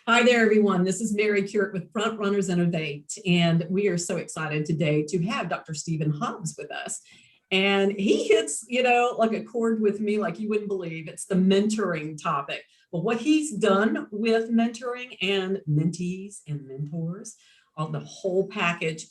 Hi there, everyone. This is Mary Kurek with Frontrunners Innovate, and we are so excited today to have Dr. Stephen Hobbs with us. And he hits, like a chord with me like you wouldn't believe. It's the mentoring topic. But what he's done with mentoring and mentees and mentors, on the whole package,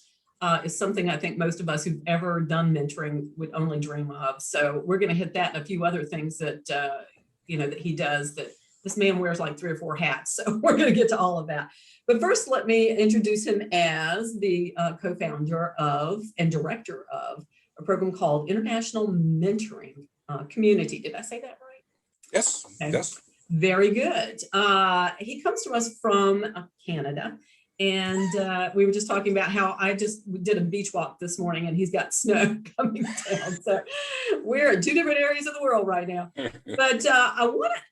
is something I think most of us who've ever done mentoring would only dream of. So we're going to hit that and a few other things that, that he does that this man wears like 3 or 4 hats. So we're going to get to all of that. But first, let me introduce him as the co-founder of and director of a program called International Mentoring Community. Did I say that right? Yes, okay. Yes. Very good. He comes to us from Canada. And we were just talking about how I just did a beach walk this morning and he's got snow coming down. So we're in 2 different areas of the world right now. But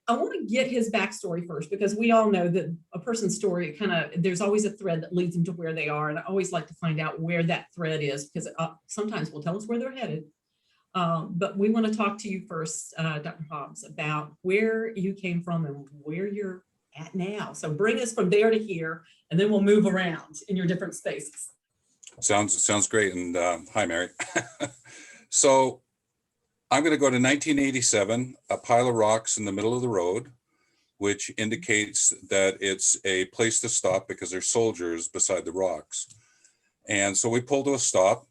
I want to get his backstory first, because we all know that a person's story there's always a thread that leads them to where they are. And I always like to find out where that thread is, because it sometimes will tell us where they're headed. But we want to talk to you first, Dr. Hobbs, about where you came from and where you're at now. So bring us from there to here, and then we'll move around in your different spaces. Sounds great. And hi, Mary. So I'm going to go to 1987, a pile of rocks in the middle of the road, which indicates that it's a place to stop because there's soldiers beside the rocks. And so we pulled to a stop,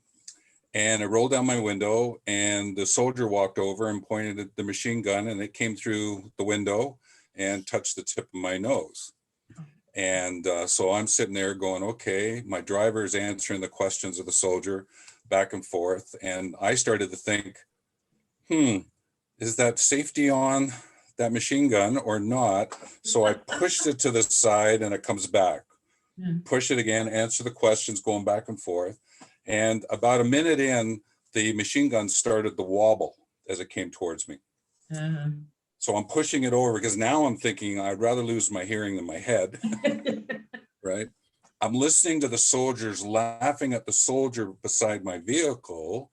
and I rolled down my window, and the soldier walked over and pointed at the machine gun, and it came through the window and touched the tip of my nose. And so I'm sitting there going, okay, my driver is answering the questions of the soldier back and forth. And I started to think, is that safety on that machine gun or not? So I pushed it to the side and it comes back. Push it again, answer the questions, going back and forth. And about a minute in, the machine gun started to wobble as it came towards me. So I'm pushing it over because now I'm thinking I'd rather lose my hearing than my head, right? I'm listening to the soldiers laughing at the soldier beside my vehicle.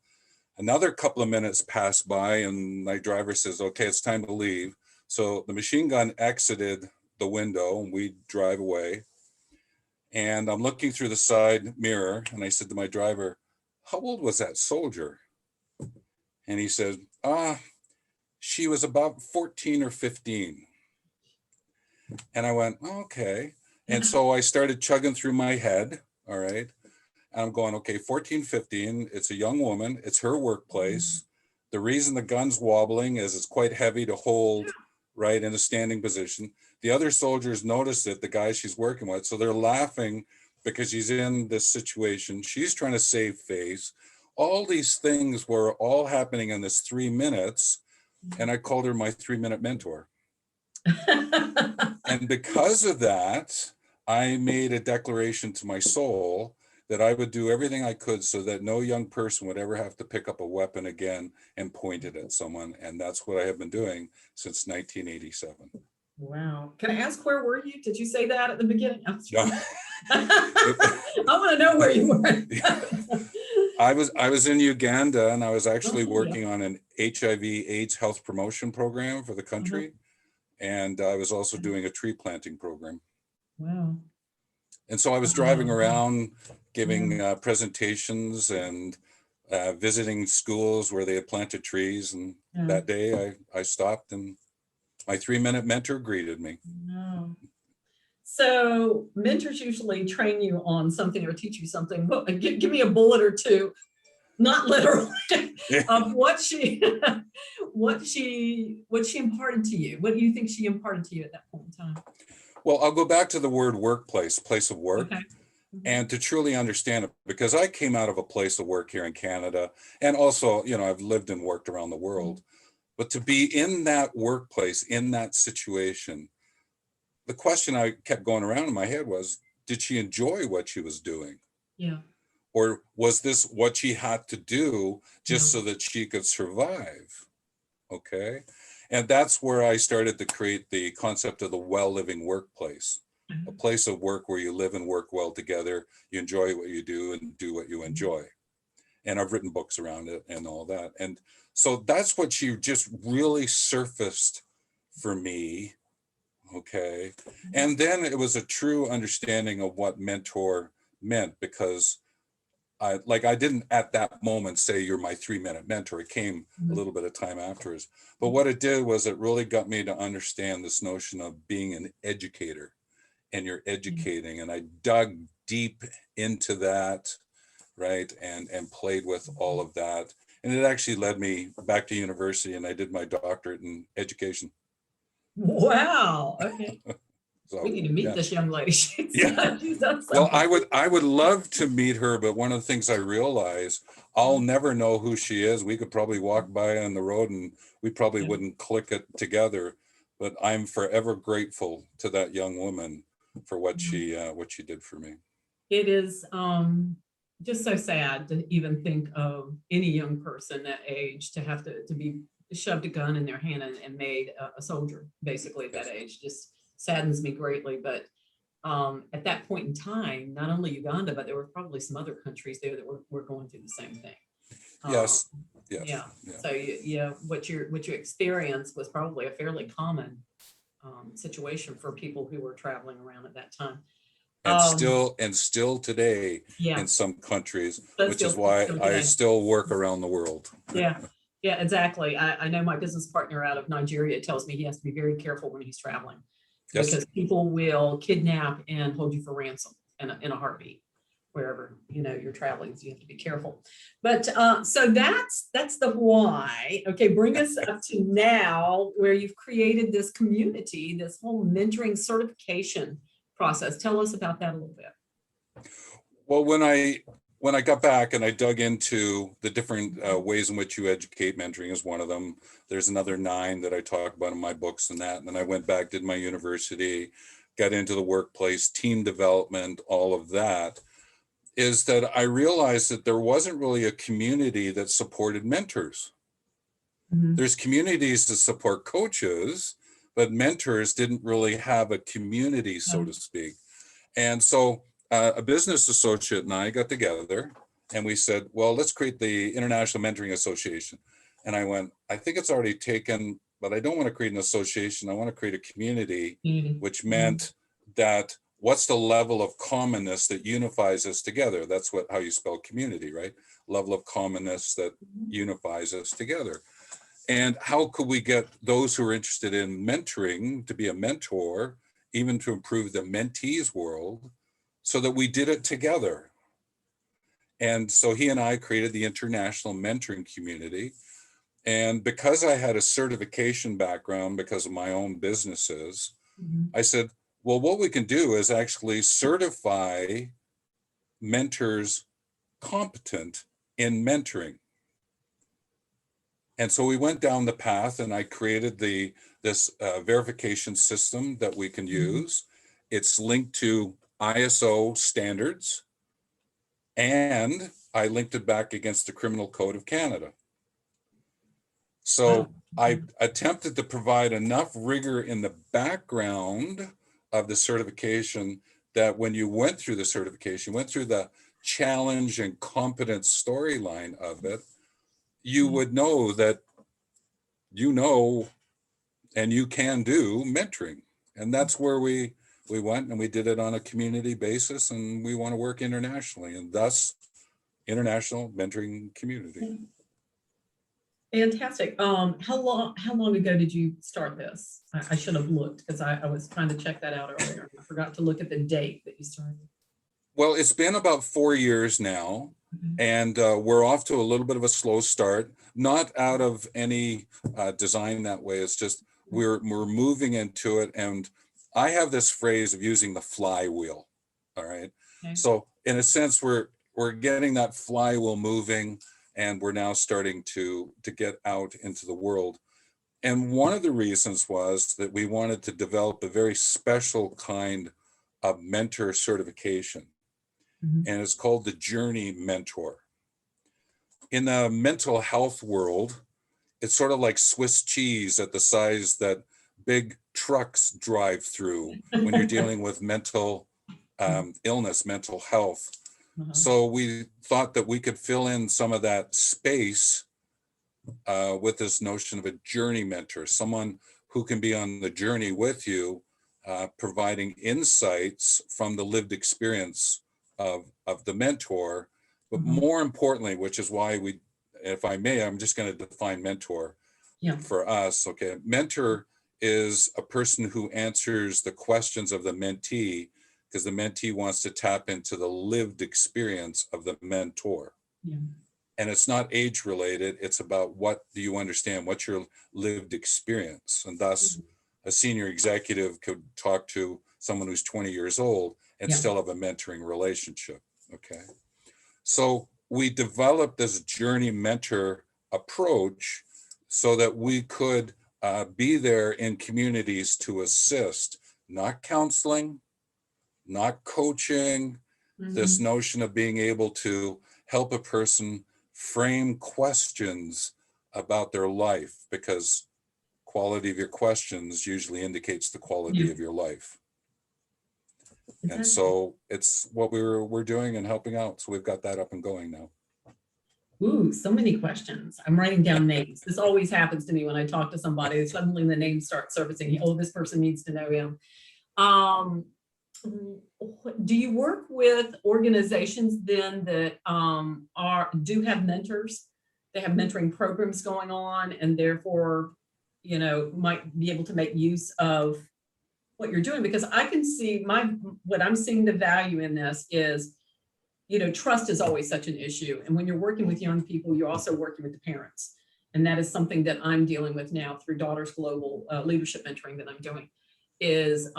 Another couple of minutes pass by and my driver says, okay, it's time to leave. So the machine gun exited the window and we drive away. And I'm looking through the side mirror and I said to my driver, how old was that soldier? And he said, she was about 14 or 15. And I went, okay. And so I started chugging through my head, all right. And I'm going, okay, 14, 15, it's a young woman, it's her workplace. The reason the gun's wobbling is it's quite heavy to hold, right, in a standing position. The other soldiers noticed it, the guy she's working with, so they're laughing because she's in this situation. She's trying to save face. All these things were all happening in this 3 minutes. And I called her my 3-minute mentor. And because of that, I made a declaration to my soul that I would do everything I could so that no young person would ever have to pick up a weapon again and point it at someone. And that's what I have been doing since 1987. Wow. Can I ask, where were you? Did you say that at the beginning? No. I want to know where you were. I was in Uganda, and I was actually working on an HIV/AIDS health promotion program for the country. And I was also doing a tree planting program. Wow. And so I was driving around giving presentations and visiting schools where they had planted trees. And that day I stopped and my 3-minute mentor greeted me. Wow. So mentors usually train you on something or teach you something. Well, give me a bullet or two, not literally, of what she imparted to you. What do you think she imparted to you at that point in time? Well, I'll go back to the word workplace, place of work. Okay. And to truly understand it, because I came out of a place of work here in Canada, and also, I've lived and worked around the world. But to be in that workplace, in that situation, the question I kept going around in my head was, did she enjoy what she was doing? Yeah. Or was this what she had to do just so that she could survive? Okay. And that's where I started to create the concept of the well-living workplace, a place of work where you live and work well together, you enjoy what you do and do what you enjoy. And I've written books around it and all that. And so that's what she just really surfaced for me Okay. And then it was a true understanding of what mentor meant, because I didn't at that moment say you're my 3-minute mentor. It came a little bit of time afterwards. But what it did was it really got me to understand this notion of being an educator, and you're educating. And I dug deep into that, right? And played with all of that. And it actually led me back to university, and I did my doctorate in education. Wow. Okay. So We need to meet yeah. this young lady. Yeah. She's done Well, something. I would love to meet her, but one of the things I realize, I'll never know who she is. We could probably walk by on the road and we probably Yeah. wouldn't click it together. But I'm forever grateful to that young woman for what she did for me. It is just so sad to even think of any young person that age to have to be shoved a gun in their hand and made a soldier, basically at that age. Just saddens me greatly. But at that point in time, not only Uganda, but there were probably some other countries there that were going through the same thing. Yes. Yeah. Yeah. So what you experienced was probably a fairly common situation for people who were traveling around at that time. And still today Yeah. in some countries, But which still- is why still I today. still work around the world. Yeah. Yeah, exactly. I know my business partner out of Nigeria tells me he has to be very careful when he's traveling. Yes. Because people will kidnap and hold you for ransom in a heartbeat wherever you're traveling. So you have to be careful. But so that's the why. Okay, bring us up to now where you've created this community, this whole mentoring certification process. Tell us about that a little bit. Well, when I got back and I dug into the different ways in which you educate, mentoring is one of them. There's another 9 that I talk about in my books and that. And then I went back, did my university, got into the workplace, team development, all of that, is that I realized that there wasn't really a community that supported mentors. Mhm. There's communities that support coaches, but mentors didn't really have a community, so to speak. And so a business associate and I got together and we said, well, let's create the International Mentoring Association. And I went, I think it's already taken, but I don't want to create an association. I want to create a community, which meant that what's the level of commonness that unifies us together? That's how you spell community, right? Level of commonness that unifies us together. And how could we get those who are interested in mentoring to be a mentor, even to improve the mentees world, so that we did it together? And so he and I created the International Mentoring Community. And because I had a certification background because of my own businesses, I said, well, what we can do is actually certify mentors competent in mentoring. And so we went down the path and I created this verification system that we can use. It's linked to ISO standards, and I linked it back against the Criminal Code of Canada. So I attempted to provide enough rigor in the background of the certification that when you went through the certification, went through the challenge and competence storyline of it, you would know that and you can do mentoring. And that's where we went, and we did it on a community basis, and we want to work internationally, and thus International Mentoring Community. Fantastic. How long ago did you start this? I should have looked because I was trying to check that out earlier. I forgot to look at the date that you started. Well, it's been about 4 years now, and we're off to a little bit of a slow start, not out of any design that way. It's just we're moving into it. And I have this phrase of using the flywheel. All right. Okay. So in a sense, we're getting that flywheel moving, and we're now starting to get out into the world. And one of the reasons was that we wanted to develop a very special kind of mentor certification. And it's called the Journey Mentor. In the mental health world, it's sort of like Swiss cheese at the size that big trucks drive through when you're dealing with mental illness, mental health. So we thought that we could fill in some of that space with this notion of a journey mentor, someone who can be on the journey with you providing insights from the lived experience of the mentor. But more importantly, which is why we, if I may, I'm just going to define mentor for us. Okay. Mentor is a person who answers the questions of the mentee, because the mentee wants to tap into the lived experience of the mentor. And it's not age related. It's about, what do you understand? What's your lived experience? And thus a senior executive could talk to someone who's 20 years old and still have a mentoring relationship. Okay. So we developed this journey mentor approach so that we could be there in communities to assist, not counseling, not coaching, this notion of being able to help a person frame questions about their life, because quality of your questions usually indicates the quality of your life. And so it's what we're doing and helping out. So we've got that up and going now. Ooh, so many questions. I'm writing down names. This always happens to me when I talk to somebody. Suddenly the names start surfacing. Oh, this person needs to know him. Do you work with organizations then that do have mentors? They have mentoring programs going on, and therefore, you know, might be able to make use of what you're doing? Because I can see what I'm seeing the value in this is, you know, trust is always such an issue. And when you're working with young people, you're also working with the parents. And that is something that I'm dealing with now through Daughters Global leadership mentoring that I'm doing, is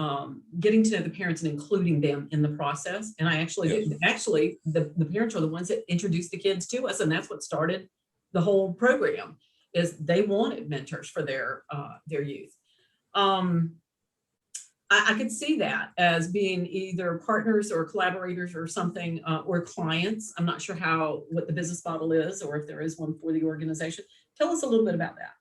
getting to know the parents and including them in the process. And I actually do. Actually, the parents are the ones that introduced the kids to us. And that's what started the whole program, is they wanted mentors for their youth. I could see that as being either partners or collaborators or something, or clients. I'm not sure what the business model is, or if there is one for the organization. Tell us a little bit about that.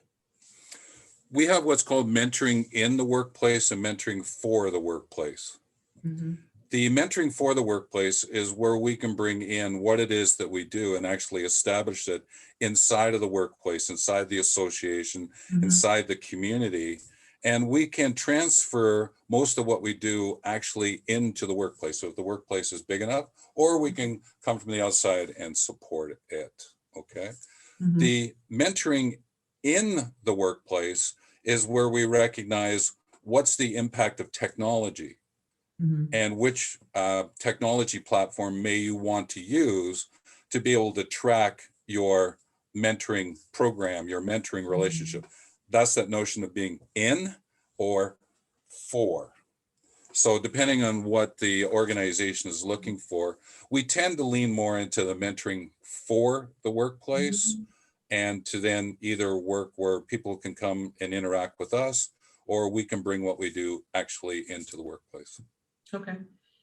We have what's called mentoring in the workplace and mentoring for the workplace. The mentoring for the workplace is where we can bring in what it is that we do and actually establish it inside of the workplace, inside the association, inside the community. And we can transfer most of what we do actually into the workplace. So if the workplace is big enough, or we can come from the outside and support it. Okay. The mentoring in the workplace is where we recognize what's the impact of technology and which technology platform may you want to use to be able to track your mentoring program, your mentoring relationship. That's that notion of being in or for. So depending on what the organization is looking for, we tend to lean more into the mentoring for the workplace and to then either work where people can come and interact with us, or we can bring what we do actually into the workplace. Okay.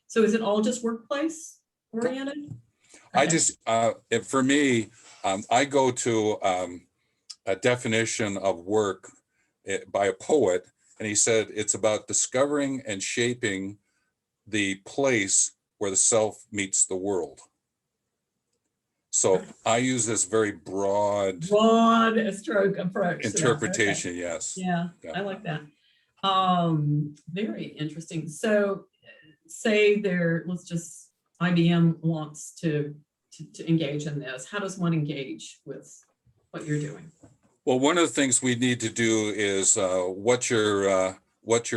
So is it all just workplace oriented? I just, for me, I go to a definition of work by a poet, and he said it's about discovering and shaping the place where the self meets the world. So I use this very broad stroke approach interpretation. Okay. Yes. Yeah, I like that. Very interesting. So say IBM wants to engage in this. How does one engage with what you're doing? Well, one of the things we need to do is what's your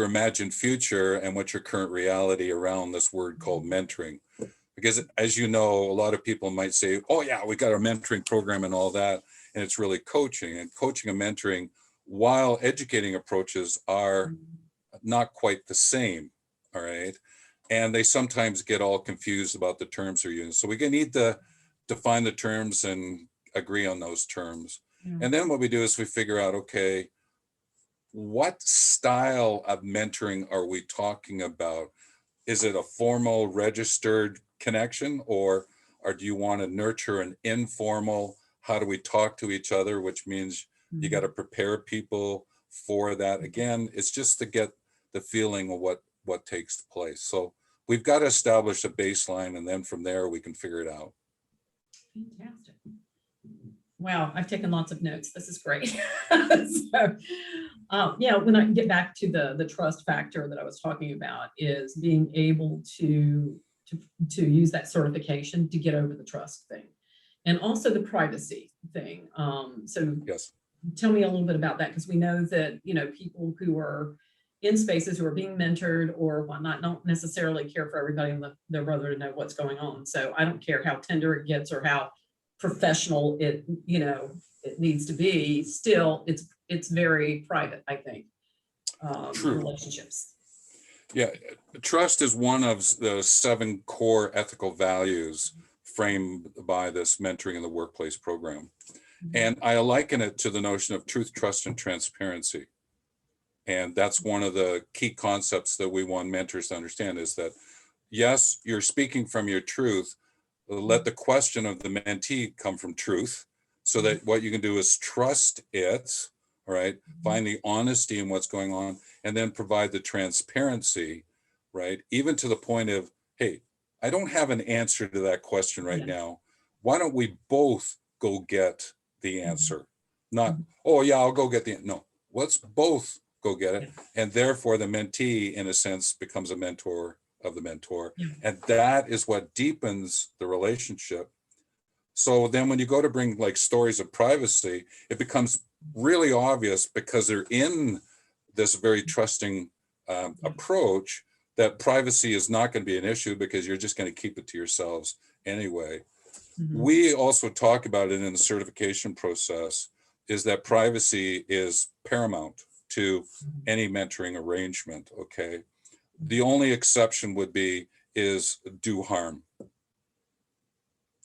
imagined future and what's your current reality around this word called mentoring. Because as you know, a lot of people might say, oh yeah, we got our mentoring program and all that. And it's really coaching. And coaching and mentoring, while educating approaches, are not quite the same. All right. And they sometimes get all confused about the terms they're using. So we need to define the terms and agree on those terms. And then what we do is we figure out, okay, what style of mentoring are we talking about? Is it a formal registered connection, or do you want to nurture an informal, how do we talk to each other, which means you got to prepare people for that. Again, it's just to get the feeling of what takes place. So we've got to establish a baseline, and then from there we can figure it out. Fantastic. Wow, I've taken lots of notes. This is great. So, yeah, when I get back to the trust factor that I was talking about, is being able to use that certification to get over the trust thing, and also the privacy thing. So Yes. tell me a little bit about that, because we know that, you know, people who are in spaces who are being mentored or whatnot don't necessarily care for everybody and their brother to know what's going on. So I don't care how tender it gets or how professional it, you know, it needs to be. Still, it's very private, I think. True. Relationships. Yeah, trust is one of the 7 core ethical values framed by this mentoring in the workplace program. And I liken it to the notion of truth, trust, and transparency. And that's one of the key concepts that we want mentors to understand, is that, yes, you're speaking from your truth. Let the question of the mentee come from truth, so that what you can do is trust it, all right? Find the honesty in what's going on, and then provide the transparency, right? Even to the point of, hey, I don't have an answer to that question right now. Why don't we both go get the answer? Not, oh yeah, I'll go get the, no, let's both go get it. And therefore the mentee, in a sense, becomes a mentor of the mentor. And that is what deepens the relationship. So then when you go to bring like stories of privacy, it becomes really obvious, because they're in this very trusting approach, that privacy is not going to be an issue, because you're just going to keep it to yourselves anyway. We also talk about it in the certification process, is that privacy is paramount to any mentoring arrangement, okay? The only exception would be is do harm.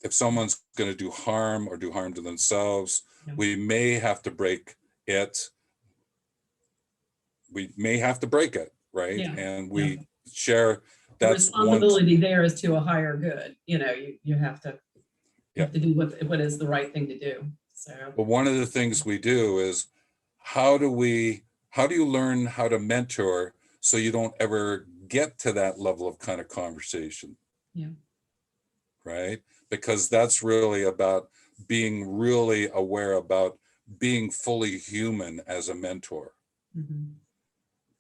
If someone's going to do harm or do harm to themselves, we may have to break it. We may have to break it, right? And we share the responsibility there is to a higher good. You know, you have to do what is the right thing to do. So, but one of the things we do is, how do you learn how to mentor so you don't ever get to that level of kind of conversation? Right? Because that's really about being really aware about being fully human as a mentor.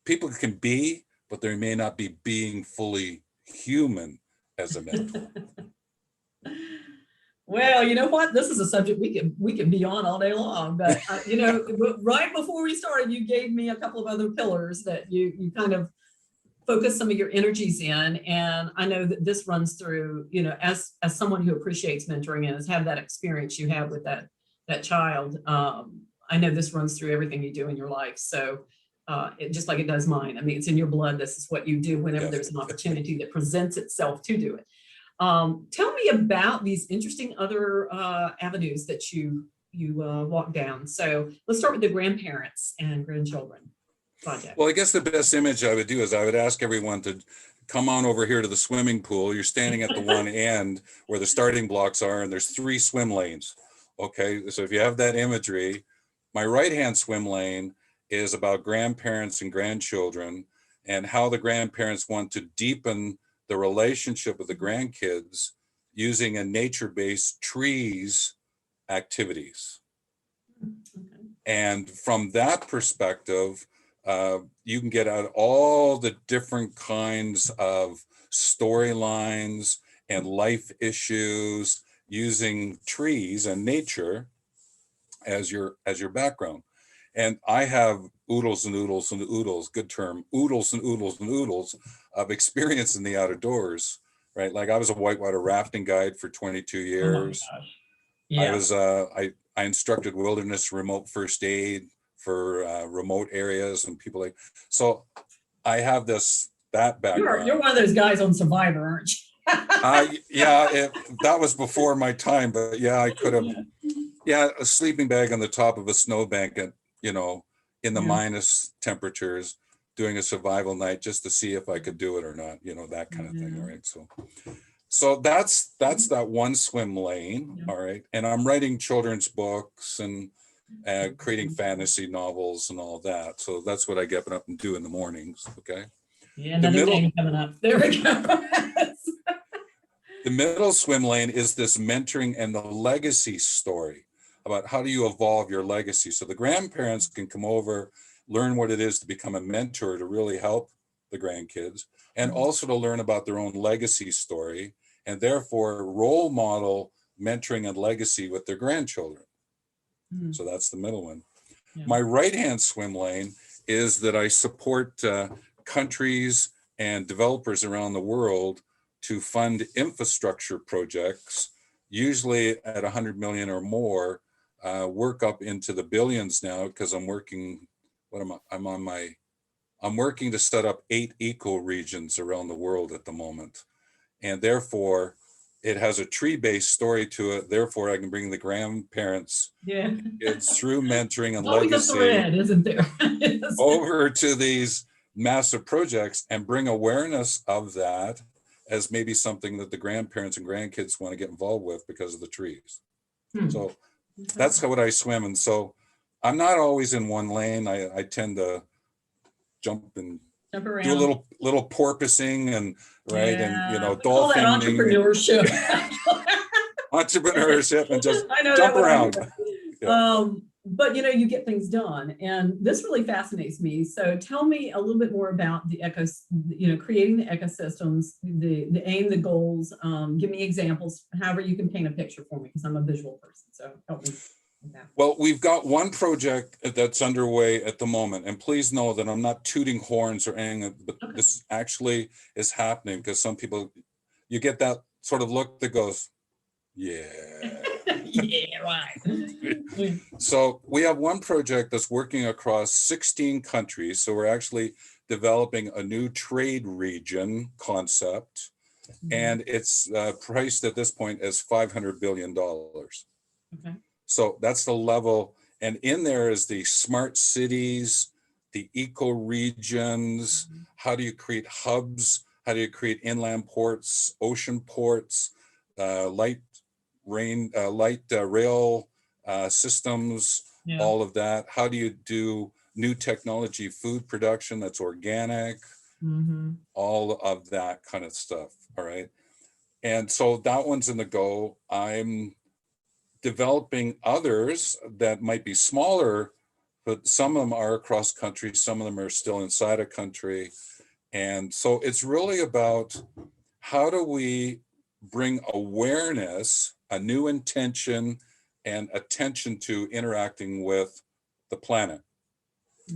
People can be, but they may not be being fully human as a mentor. Well, you know what? This is a subject we can be on all day long. But you know, right before we started, you gave me a couple of other pillars that you kind of focus some of your energies in. And I know that this runs through, you know, as someone who appreciates mentoring and has had that experience you have with that child. I know this runs through everything you do in your life. So just like it does mine. I mean, it's in your blood. This is what you do whenever there's an opportunity that presents itself to do it. Tell me about these interesting other avenues that you walk down. So let's start with the grandparents and grandchildren project. Well, I guess the best image I would do is I would ask everyone to come on over here to the swimming pool. You're standing at the one end where the starting blocks are, and there's 3 swim lanes. Okay, so if you have that imagery, my right-hand swim lane is about grandparents and grandchildren, and how the grandparents want to deepen the relationship with the grandkids using a nature-based trees activities. And from that perspective, you can get out all the different kinds of storylines and life issues using trees and nature as your background. And I have oodles and oodles and oodles, good term, oodles and oodles and oodles of experience in the outdoors, right? Like I was a whitewater rafting guide for 22 years. Oh my gosh. Yeah. I was, I instructed wilderness remote first aid for remote areas and people like, so I have that background. You're one of those guys on Survivor, aren't you? Yeah, that was before my time, but yeah, I could have, a sleeping bag on the top of a snowbank, and you know, in the minus temperatures, doing a survival night just to see if I could do it or not, you know, that kind of thing, right? So that's that one swim lane, all right. And I'm writing children's books and creating fantasy novels and all that. So that's what I get up and do in the mornings, okay? Yeah, another day coming up. There we go. The middle swim lane is this mentoring and the legacy story about how do you evolve your legacy. So the grandparents can come over, learn what it is to become a mentor to really help the grandkids, and also to learn about their own legacy story, and therefore role model mentoring and legacy with their grandchildren. So that's the middle one. Yeah. My right-hand swim lane is that I support countries and developers around the world to fund infrastructure projects, usually at 100 million or more, work up into the billions now, because I'm working, I'm working to set up 8 ecoregions around the world at the moment. And therefore, it has a tree-based story to it. Therefore, I can bring the grandparents, kids through mentoring and always legacy, a thread, isn't there? over to these massive projects and bring awareness of that as maybe something that the grandparents and grandkids want to get involved with because of the trees. So that's what I swim. And so I'm not always in one lane. I tend to jump around, do a little porpoising and and we dolphin call that entrepreneurship. entrepreneurship and just jump around. But you get things done, and this really fascinates me. So tell me a little bit more about the creating the ecosystems, the aim, the goals. Give me examples, however you can paint a picture for me, because I'm a visual person. So help me with that. Well, we've got one project that's underway at the moment, and please know that I'm not tooting horns or anything, but this actually is happening, because some people, you get that sort of look that goes, yeah. Yeah, right. So we have one project that's working across 16 countries. So we're actually developing a new trade region concept, and it's priced at this point as $500 billion. Okay. So that's the level. And in there is the smart cities, the ecoregions. How do you create hubs? How do you create inland ports, ocean ports, light rail systems, all of that? How do you do new technology, food production that's organic, all of that kind of stuff, all right? And so that one's in the go. I'm developing others that might be smaller, but some of them are across country, some of them are still inside a country. And so it's really about how do we bring awareness, a new intention, and attention to interacting with the planet.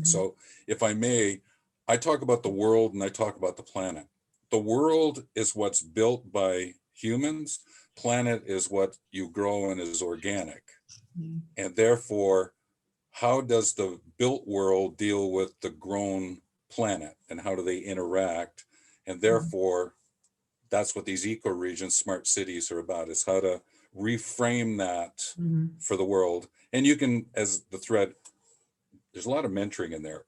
So if I may, I talk about the world and I talk about the planet. The world is what's built by humans. Planet is what you grow and is organic. And therefore, how does the built world deal with the grown planet, and how do they interact? And therefore, that's what these ecoregions, smart cities are about, is how to reframe that for the world. And you can, as the thread, there's a lot of mentoring in there.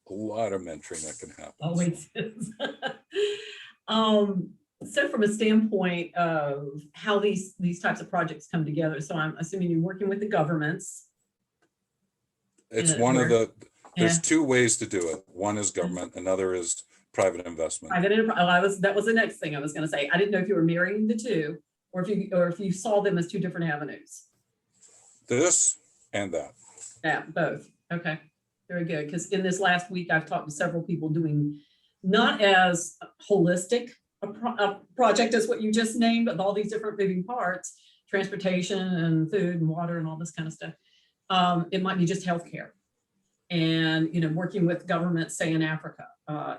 A lot of mentoring that can happen. Always is. So from a standpoint of how these types of projects come together, so I'm assuming you're working with the governments. It's one of the, there's 2 ways to do it. One is government, another is private investment. That was the next thing I was going to say. I didn't know if you were marrying the two, or if you saw them as 2 different avenues. This and that. Yeah, both. Okay, very good. Because in this last week, I've talked to several people doing not as holistic a project as what you just named, with all these different moving parts, transportation and food and water and all this kind of stuff. It might be just healthcare, and working with governments, say in Africa,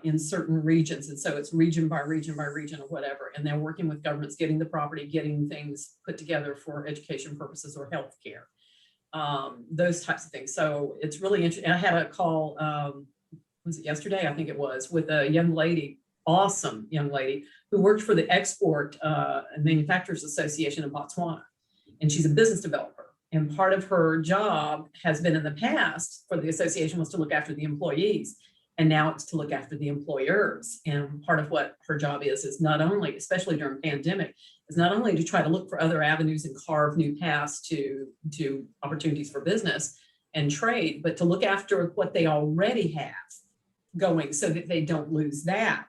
in certain regions, and so it's region by region by region or whatever, and they're working with governments, getting the property, getting things put together for education purposes or healthcare, those types of things. So it's really interesting. I had a call, was it yesterday? I think it was, with a young lady, awesome young lady, who worked for the Export and Manufacturers Association in Botswana, and she's a business developer. And part of her job has been, in the past for the association, was to look after the employees, and now it's to look after the employers. And part of what her job is not only, especially during pandemic, is not only to try to look for other avenues and carve new paths to opportunities for business and trade, but to look after what they already have going, so that they don't lose that,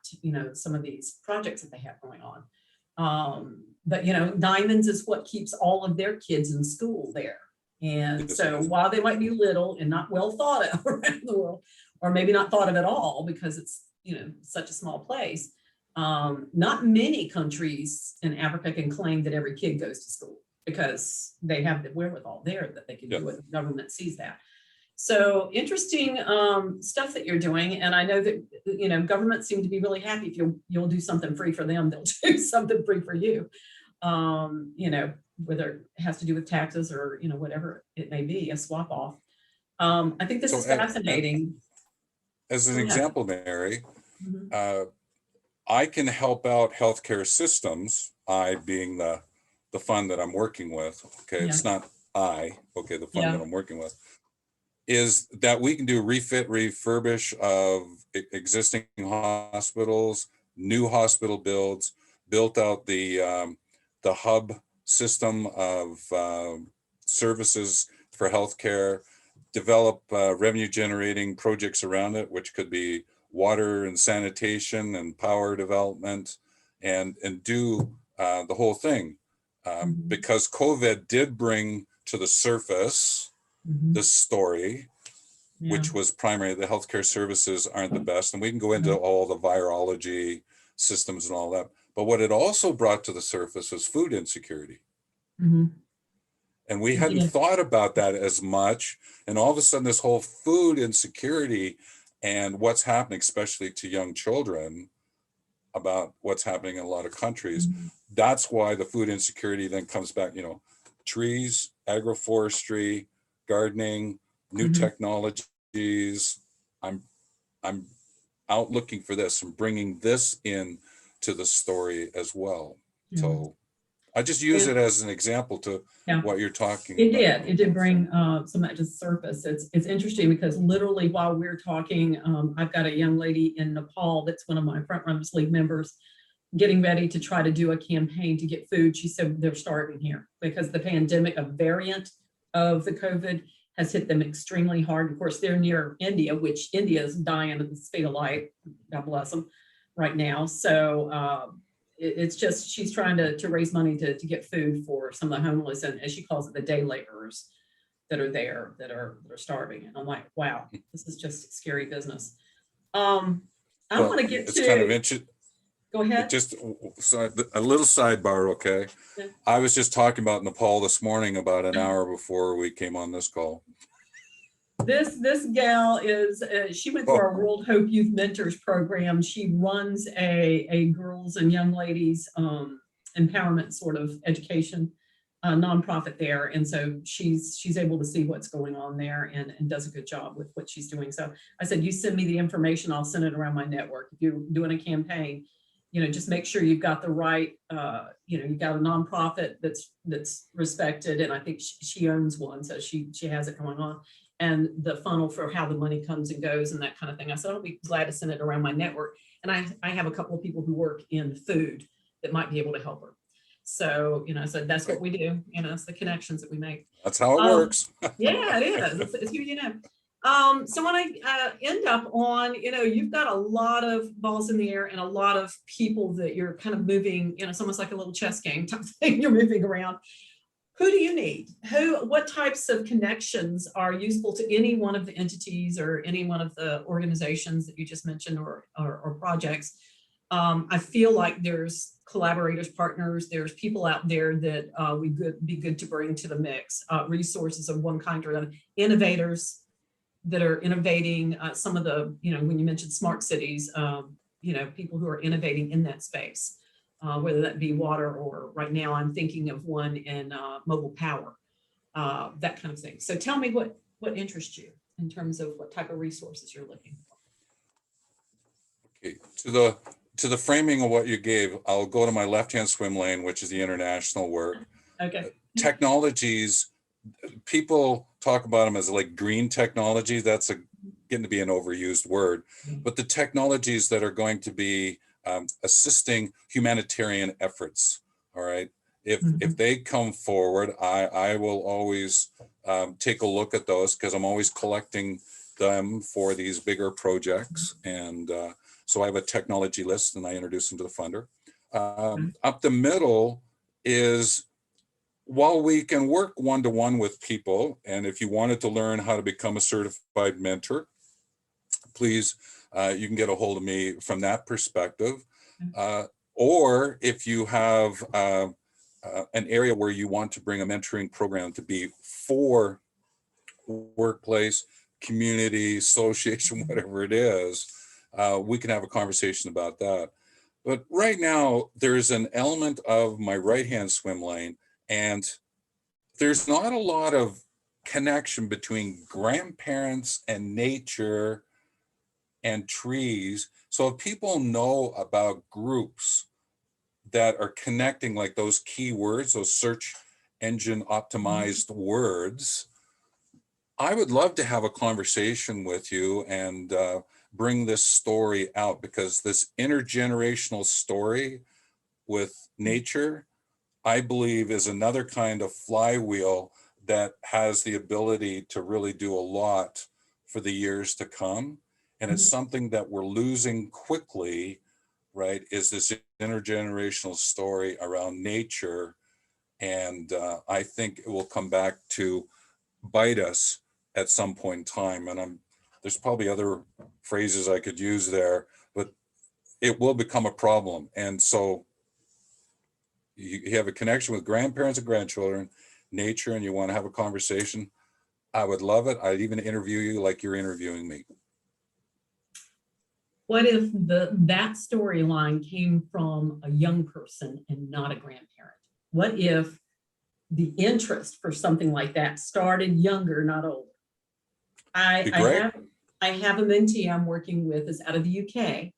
some of these projects that they have going on. But Diamonds is what keeps all of their kids in school there. And Yes, so it is. while they might be little and not well thought of around the world, or maybe not thought of at all because it's, such a small place, not many countries in Africa can claim that every kid goes to school because they have the wherewithal there that they can Yeah. do it. The government sees that. So interesting stuff that you're doing. And I know that, governments seem to be really happy if you'll do something free for them, they'll do something free for you. Whether it has to do with taxes or, whatever it may be, a swap off. I think this So is fascinating. as an Go ahead. example, Mary, Mhm. I can help out healthcare systems, I being the fund that I'm working with. Okay, Yeah. it's not the fund Yeah. that I'm working with, is that we can do refit, refurbish of existing hospitals, new hospital builds, built out the hub system of services for healthcare, develop revenue generating projects around it, which could be water and sanitation and power development, and do the whole thing. Mhm. Because COVID did bring to the surface Mhm. this story, Yeah. which was primary, the healthcare services aren't the best. And we can go into all the virology systems and all that. But what it also brought to the surface was food insecurity. Mhm. And we It hadn't did. thought about that as much. And all of a sudden, this whole food insecurity and what's happening, especially to young children, about what's happening in a lot of countries. Mhm. That's why the food insecurity then comes back, trees, agroforestry, gardening, new Mhm. technologies. I'm out looking for this and bringing this in to the story as well. Yeah. So I just use it as an example to Yeah. what you're talking It about. did. It did bring some of that to the surface. It's interesting because literally while we're talking, I've got a young lady in Nepal that's one of my Frontrunners League members getting ready to try to do a campaign to get food. She said they're starving here because the pandemic, a variant of the COVID, has hit them extremely hard. Of course, they're near India, which India is dying at the speed of light. God bless them right now. So it's just, she's trying to raise money to get food for some of the homeless, and as she calls it, the day laborers that are there that are starving. And I'm like, wow, this is just scary business. I want to get it's to kind of interesting. Go ahead. Just so a little sidebar, okay? Yeah. I was just talking about Nepal this morning about an hour before we came on this call. This gal is, she went through our World Hope Youth Mentors program. She runs a girls and young ladies empowerment sort of education nonprofit there. And so she's able to see what's going on there and does a good job with what she's doing. So I said, you send me the information, I'll send it around my network. If you're doing a campaign, just make sure you've got the right, you've got a nonprofit that's respected. And I think she owns one, so she has it going on. And the funnel for how the money comes and goes and that kind of thing. I said, I'll be glad to send it around my network. And I have a couple of people who work in food that might be able to help her. So, so that's what we do. It's the connections that we make. That's how it works. Yeah, it is. It's who you know. So when I end up on, you've got a lot of balls in the air and a lot of people that you're kind of moving, it's almost like a little chess game type thing you're moving around. Who do you need? What types of connections are useful to any one of the entities or any one of the organizations that you just mentioned or projects? I feel like there's collaborators, partners, there's people out there that would be good to bring to the mix, resources of one kind or another, innovators that are innovating some of the, when you mentioned smart cities, people who are innovating in that space. Whether that be water or right now I'm thinking of one in mobile power, that kind of thing. So tell me what interests you in terms of what type of resources you're looking for. Okay. To the framing of what you gave, I'll go to my left-hand swim lane, which is the international work. Okay. Technologies, people talk about them as like green technology. That's getting to be an overused word, but the technologies that are going to be assisting humanitarian efforts. All right. If they come forward, I will always take a look at those because I'm always collecting them for these bigger projects. And so I have a technology list and I introduce them to the funder. Up the middle is while we can work one-to-one with people, and if you wanted to learn how to become a certified mentor, please, you can get a hold of me from that perspective. Or if you have an area where you want to bring a mentoring program to be for workplace, community, association, whatever it is, we can have a conversation about that. But right now, there's an element of my right-hand swim lane, and there's not a lot of connection between grandparents and nature and trees. So if people know about groups that are connecting, like those keywords, those search engine optimized words, I would love to have a conversation with you and bring this story out, because this intergenerational story with nature, I believe, is another kind of flywheel that has the ability to really do a lot for the years to come. And it's something that we're losing quickly, right? Is this intergenerational story around nature. And I think it will come back to bite us at some point in time. And there's probably other phrases I could use there, but it will become a problem. And so you have a connection with grandparents and grandchildren, nature, and you want to have a conversation, I would love it. I'd even interview you like you're interviewing me. What if that storyline came from a young person and not a grandparent? What if the interest for something like that started younger, not older? I have a mentee I'm working with, is out of the UK.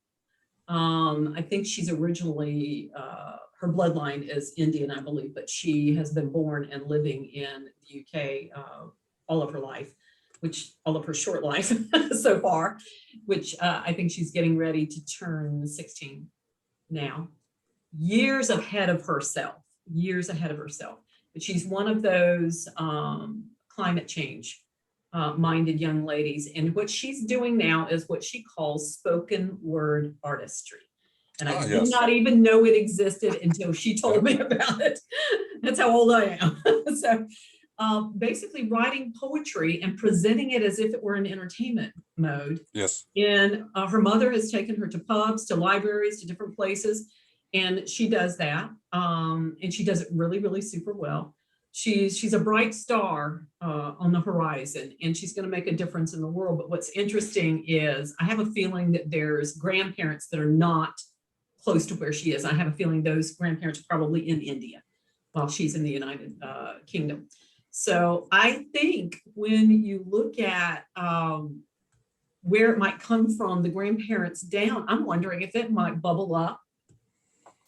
I think she's originally, her bloodline is Indian, I believe, but she has been born and living in the UK all of her life, all of her short life so far, which I think she's getting ready to turn 16 now. Years ahead of herself. But she's one of those climate change minded young ladies. And what she's doing now is what she calls spoken word artistry. And I did not even know it existed until she told me about it. That's how old I am. So basically writing poetry and presenting it as if it were an entertainment mode. Yes. And her mother has taken her to pubs, to libraries, to different places. And she does that. And she does it really, really super well. She's a bright star on the horizon, and she's going to make a difference in the world. But what's interesting is I have a feeling that there's grandparents that are not close to where she is. I have a feeling those grandparents are probably in India while she's in the United Kingdom. So I think when you look at where it might come from, the grandparents down, I'm wondering if it might bubble up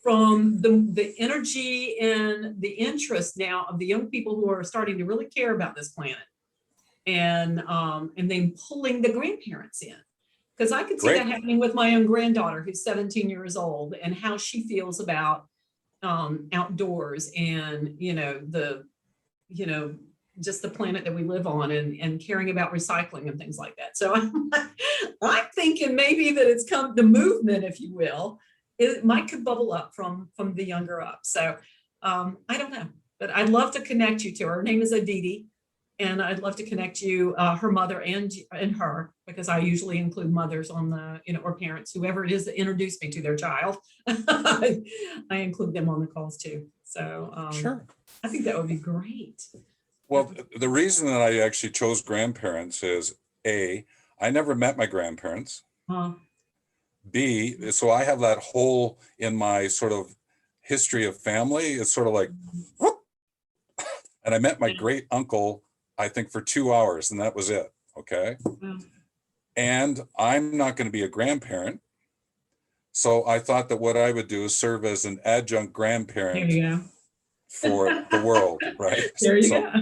from the energy and the interest now of the young people who are starting to really care about this planet, and then pulling the grandparents in. Because I could see that happening with my own granddaughter, who's 17 years old, and how she feels about outdoors and, just the planet that we live on, and caring about recycling and things like that. So I'm thinking maybe that it's come, the movement, if you will, it could bubble up from the younger up. So I don't know, but I'd love to connect you to her. Her name is Aditi, and I'd love to connect you, her mother and her, because I usually include mothers on the, or parents, whoever it is that introduced me to their child. I include them on the calls too. So sure. I think that would be great. Well, the reason that I actually chose grandparents is A, I never met my grandparents. B, so I have that hole in my sort of history of family. It's sort of like, whoop. And I met my great uncle, I think, for 2 hours, and that was it. Okay. And I'm not going to be a grandparent. So I thought that what I would do is serve as an adjunct grandparent for the world, right? There you go.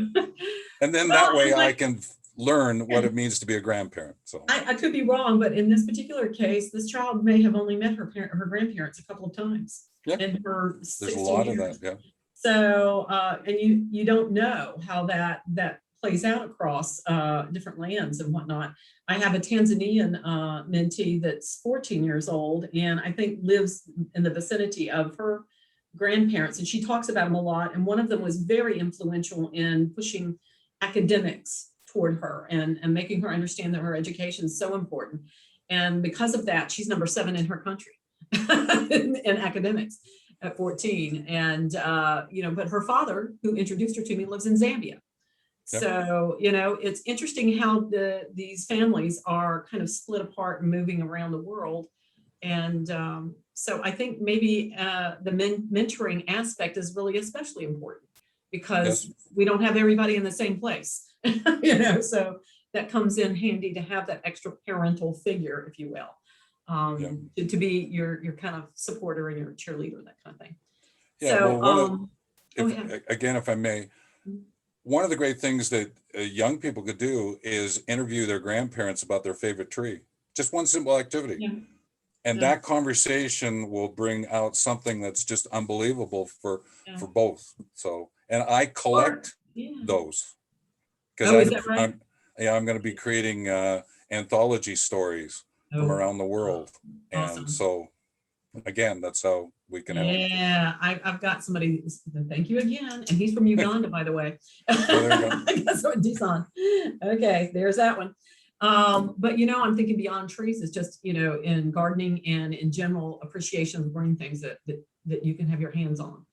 And then that way I can learn what it means to be a grandparent. So I could be wrong, but in this particular case, this child may have only met her grandparents a couple of times in her 16 there's a lot years. of that, So and you don't know how that plays out across different lands and whatnot. I have a Tanzanian mentee that's 14 years old, and I think lives in the vicinity of her grandparents, and she talks about them a lot. And one of them was very influential in pushing academics toward her and making her understand that her education is so important. And because of that, she's number 7 in her country in academics at 14. And, but her father, who introduced her to me, lives in Zambia. Yep. So, it's interesting how these families are kind of split apart and moving around the world. And so I think maybe the mentoring aspect is really especially important because we don't have everybody in the same place, so that comes in handy to have that extra parental figure, if you will, to be your kind of supporter and your cheerleader, that kind of thing. Yeah, so, well, if I may, one of the great things that young people could do is interview their grandparents about their favorite tree. Just one simple activity. Yeah. And that conversation will bring out something that's just unbelievable for both. So, and I collect those because I'm going to be creating anthology stories from around the world. Awesome. And so, again, that's how we can help. Yeah, I've got somebody. Thank you again, and he's from Uganda, by the way. Well, there you go. Okay, there's that one. But I'm thinking beyond trees is just in gardening and in general appreciation of green things that you can have your hands on,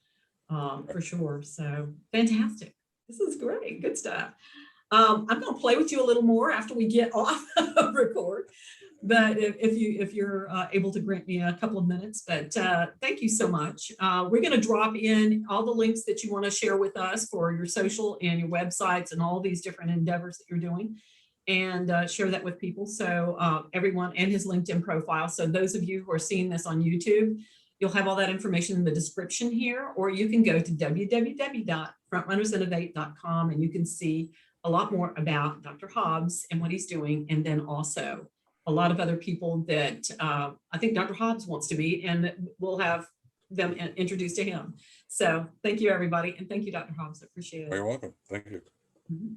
for sure. So fantastic. This is great. Good stuff. I'm going to play with you a little more after we get off record. But if you're able to grant me a couple of minutes, but thank you so much. We're going to drop in all the links that you want to share with us for your social and your websites and all these different endeavors that you're doing, and share that with people. So everyone, and his LinkedIn profile. So those of you who are seeing this on YouTube, you'll have all that information in the description here, or you can go to www.frontrunnersinnovate.com and you can see a lot more about Dr. Hobbs and what he's doing, and then also a lot of other people that I think Dr. Hobbs wants to meet, and we'll have them introduced to him. So thank you, everybody. And thank you, Dr. Hobbs. I appreciate it. You're welcome. Thank you. Mm-hmm.